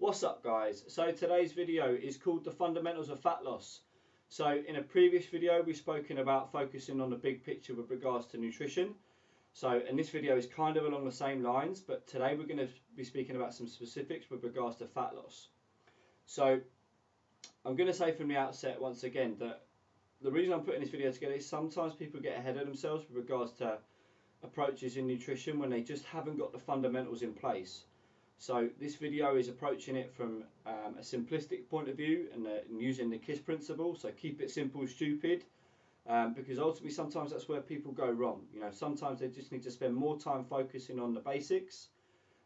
What's up guys? So today's video is called the fundamentals of fat loss. So in a previous video we've spoken about focusing on the big picture with regards to nutrition. So in this video is kind of along the same lines, but today we're going to be speaking about some specifics with regards to fat loss. So I'm going to say from the outset once again that the reason I'm putting this video together is sometimes people get ahead of themselves with regards to approaches in nutrition when they just haven't got the fundamentals in place. So this video is approaching it from a simplistic point of view and using the KISS principle. So keep it simple, stupid, because ultimately sometimes that's where people go wrong. You know, sometimes they just need to spend more time focusing on the basics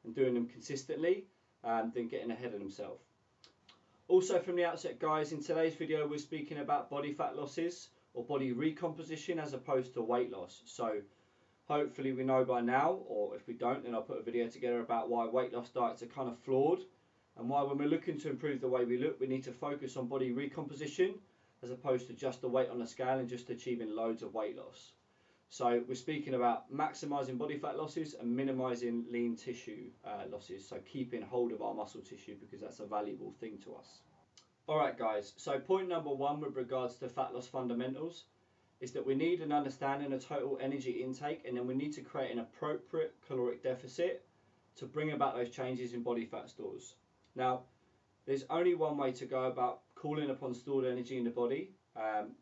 and doing them consistently than getting ahead of themselves. Also from the outset guys, in today's video we're speaking about body fat losses or body recomposition as opposed to weight loss. So hopefully we know by now, or if we don't, then I'll put a video together about why weight loss diets are kind of flawed and why when we're looking to improve the way we look, we need to focus on body recomposition as opposed to just the weight on the scale and just achieving loads of weight loss. So we're speaking about maximising body fat losses and minimising lean tissue losses, so keeping hold of our muscle tissue because that's a valuable thing to us. Alright guys, so point number one with regards to fat loss fundamentals is that we need an understanding of total energy intake, and then we need to create an appropriate caloric deficit to bring about those changes in body fat stores. Now, there's only one way to go about calling upon stored energy in the body,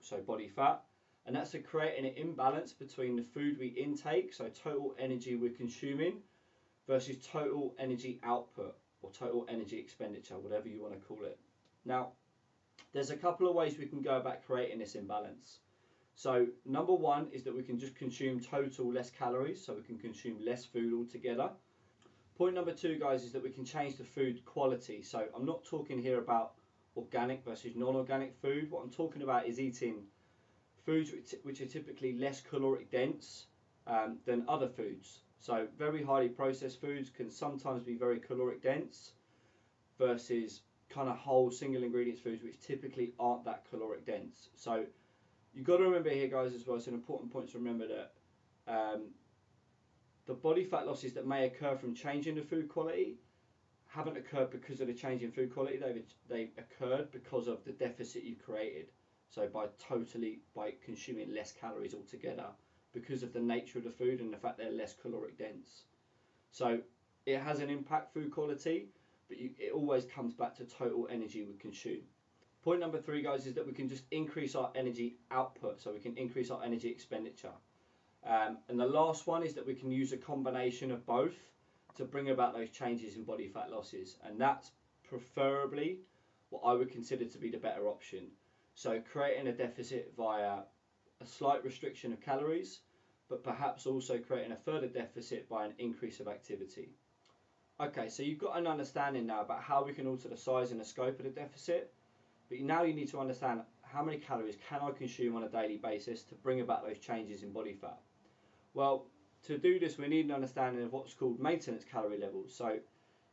so body fat, and that's to create an imbalance between the food we intake, so total energy we're consuming, versus total energy output or total energy expenditure, whatever you want to call it. Now, there's a couple of ways we can go about creating this imbalance. So number one is that we can just consume total less calories, so we can consume less food altogether. Point number two guys is that we can change the food quality. So I'm not talking here about organic versus non-organic food. What I'm talking about is eating foods which are typically less caloric dense than other foods. So very highly processed foods can sometimes be very caloric dense versus kind of whole single ingredients foods which typically aren't that caloric dense. So you've got to remember here guys as well, it's an important point to remember that the body fat losses that may occur from changing the food quality haven't occurred because of the change in food quality, they've occurred because of the deficit you created. So by consuming less calories altogether because of the nature of the food and the fact they're less caloric dense. So it has an impact food quality, but it always comes back to total energy we consume. Point number three guys is that we can just increase our energy output, so we can increase our energy expenditure. And the last one is that we can use a combination of both to bring about those changes in body fat losses, and that's preferably what I would consider to be the better option. So creating a deficit via a slight restriction of calories, but perhaps also creating a further deficit by an increase of activity. Okay, so you've got an understanding now about how we can alter the size and the scope of the deficit. But now you need to understand how many calories can I consume on a daily basis to bring about those changes in body fat. Well, to do this we need an understanding of what's called maintenance calorie levels. So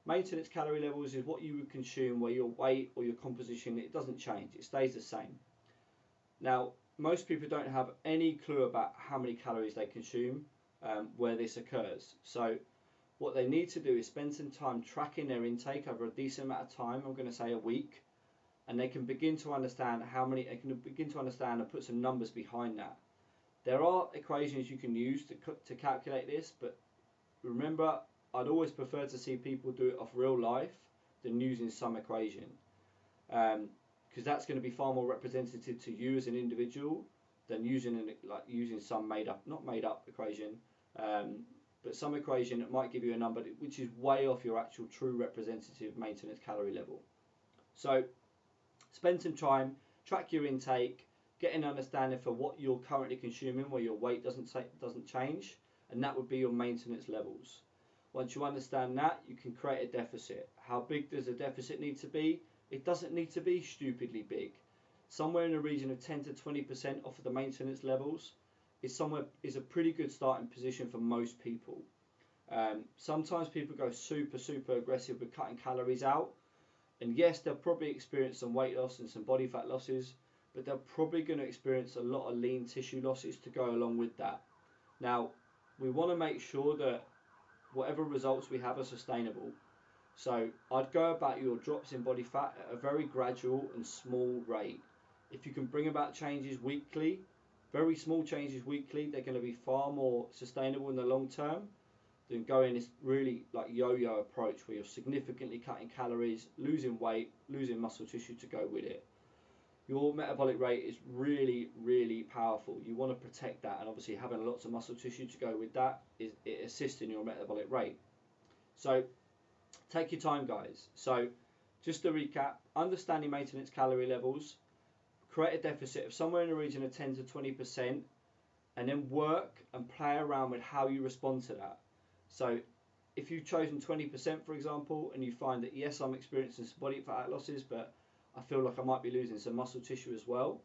maintenance calorie levels is what you would consume where your weight or your composition, it doesn't change, it stays the same. Now, most people don't have any clue about how many calories they consume where this occurs. So what they need to do is spend some time tracking their intake over a decent amount of time, I'm going to say a week, and they can begin to understand and put some numbers behind that. There are equations you can use to calculate this, but remember, I'd always prefer to see people do it off real life than using some equation, because that's going to be far more representative to you as an individual than using some not made up equation, but some equation that might give you a number which is way off your actual true representative maintenance calorie level. So spend some time, track your intake, get an understanding for what you're currently consuming where your weight doesn't change, and that would be your maintenance levels. Once you understand that, you can create a deficit. How big does a deficit need to be? It doesn't need to be stupidly big. Somewhere in the region of 10 to 20% off of the maintenance levels is a pretty good starting position for most people. Sometimes people go super aggressive with cutting calories out, and yes, they'll probably experience some weight loss and some body fat losses, but they're probably going to experience a lot of lean tissue losses to go along with that. Now, we want to make sure that whatever results we have are sustainable. So I'd go about your drops in body fat at a very gradual and small rate. If you can bring about changes weekly, very small changes weekly, they're going to be far more sustainable in the long term than going this really like yo-yo approach where you're significantly cutting calories, losing weight, losing muscle tissue to go with it. Your metabolic rate is really, really powerful. You want to protect that, and obviously having lots of muscle tissue to go with that it assists in your metabolic rate. So take your time, guys. So just to recap, understanding maintenance calorie levels, create a deficit of somewhere in the region of 10 to 20%, and then work and play around with how you respond to that. So if you've chosen 20%, for example, and you find that, yes, I'm experiencing some body fat losses, but I feel like I might be losing some muscle tissue as well,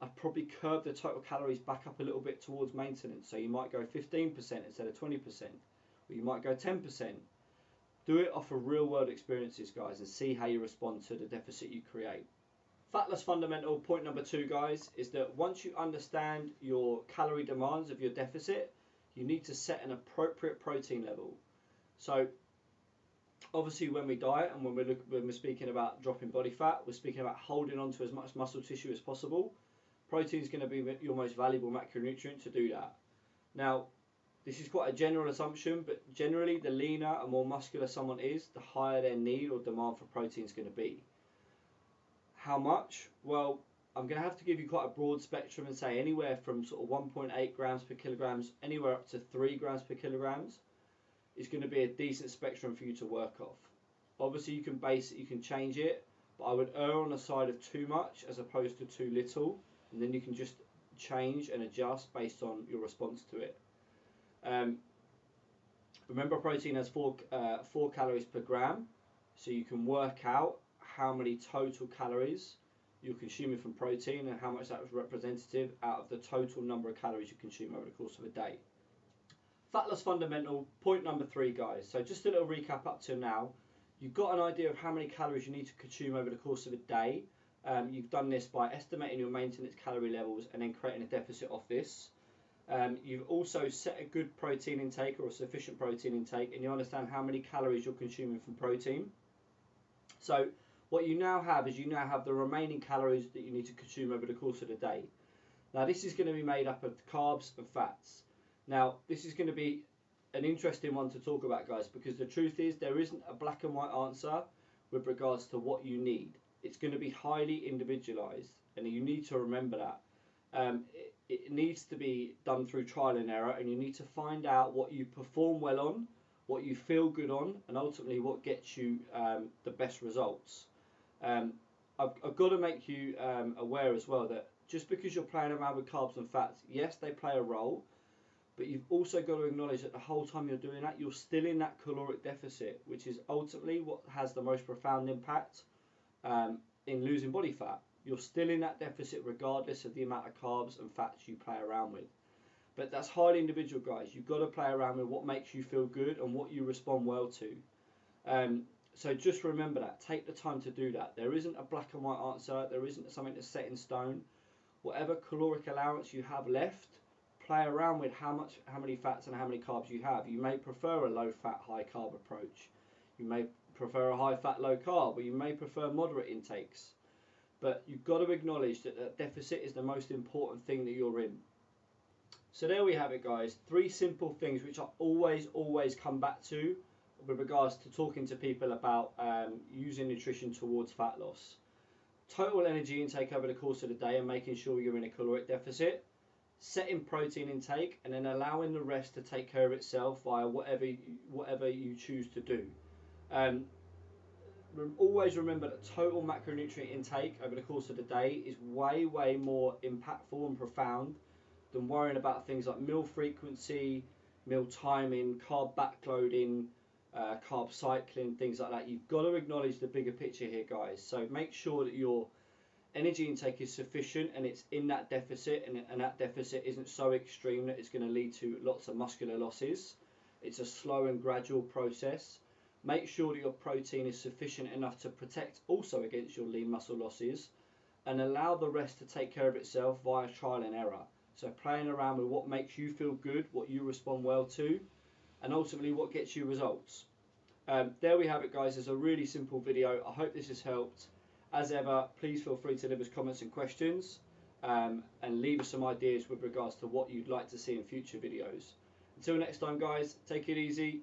I'd probably curb the total calories back up a little bit towards maintenance. So you might go 15% instead of 20%, or you might go 10%. Do it off of real world experiences, guys, and see how you respond to the deficit you create. Fat loss fundamental point number 2, guys, is that once you understand your calorie demands of your deficit, you need to set an appropriate protein level. So obviously when we diet and when we're speaking about dropping body fat, we're speaking about holding on to as much muscle tissue as possible. Protein is going to be your most valuable macronutrient to do that. Now, this is quite a general assumption, but generally the leaner and more muscular someone is, the higher their need or demand for protein is going to be. How much? Well, I'm going to have to give you quite a broad spectrum and say anywhere from sort of 1.8 grams per kilograms, anywhere up to 3 grams per kilograms is going to be a decent spectrum for you to work off. Obviously you can base it, you can change it, but I would err on the side of too much as opposed to too little, and then you can just change and adjust based on your response to it. Remember, protein has 4 calories per gram, so you can work out how many total calories you're consuming from protein and how much that was representative out of the total number of calories you consume over the course of a day. Fat loss fundamental point number 3, guys. So just a little recap up to now. You've got an idea of how many calories you need to consume over the course of a day. You've done this by estimating your maintenance calorie levels and then creating a deficit off this. You've also set a good protein intake or a sufficient protein intake, and you understand how many calories you're consuming from protein. So what you now have is the remaining calories that you need to consume over the course of the day. Now this is going to be made up of carbs and fats. Now this is going to be an interesting one to talk about, guys, because the truth is there isn't a black and white answer with regards to what you need. It's going to be highly individualized, and you need to remember that. It needs to be done through trial and error, and you need to find out what you perform well on, what you feel good on, and ultimately what gets you the best results. I've got to make you aware as well that just because you're playing around with carbs and fats, yes, they play a role, but you've also got to acknowledge that the whole time you're doing that, you're still in that caloric deficit, which is ultimately what has the most profound impact in losing body fat. You're still in that deficit regardless of the amount of carbs and fats you play around with. But that's highly individual, guys. You've got to play around with what makes you feel good and what you respond well to. So just remember that. Take the time to do that. There isn't a black and white answer. There isn't something that's set in stone. Whatever caloric allowance you have left, play around with how many fats and how many carbs you have. You may prefer a low fat, high carb approach. You may prefer a high fat, low carb, or you may prefer moderate intakes. But you've got to acknowledge that that deficit is the most important thing that you're in. So there we have it, guys. 3 simple things which I always come back to with regards to talking to people about using nutrition towards fat loss. Total energy intake over the course of the day and making sure you're in a caloric deficit. Setting protein intake and then allowing the rest to take care of itself via whatever you choose to do. Always remember that total macronutrient intake over the course of the day is way more impactful and profound than worrying about things like meal frequency, meal timing, carb backloading, carb cycling, things like that. You've got to acknowledge the bigger picture here, guys. So make sure that your energy intake is sufficient and it's in that deficit, and that deficit isn't so extreme that it's going to lead to lots of muscular losses. It's a slow and gradual process. Make sure that your protein is sufficient enough to protect also against your lean muscle losses, and allow the rest to take care of itself via trial and error. So playing around with what makes you feel good, what you respond well to, and ultimately what gets you results. There we have it, guys. It's a really simple video. I hope this has helped. As ever, please feel free to leave us comments and questions, and leave us some ideas with regards to what you'd like to see in future videos. Until next time, guys, take it easy.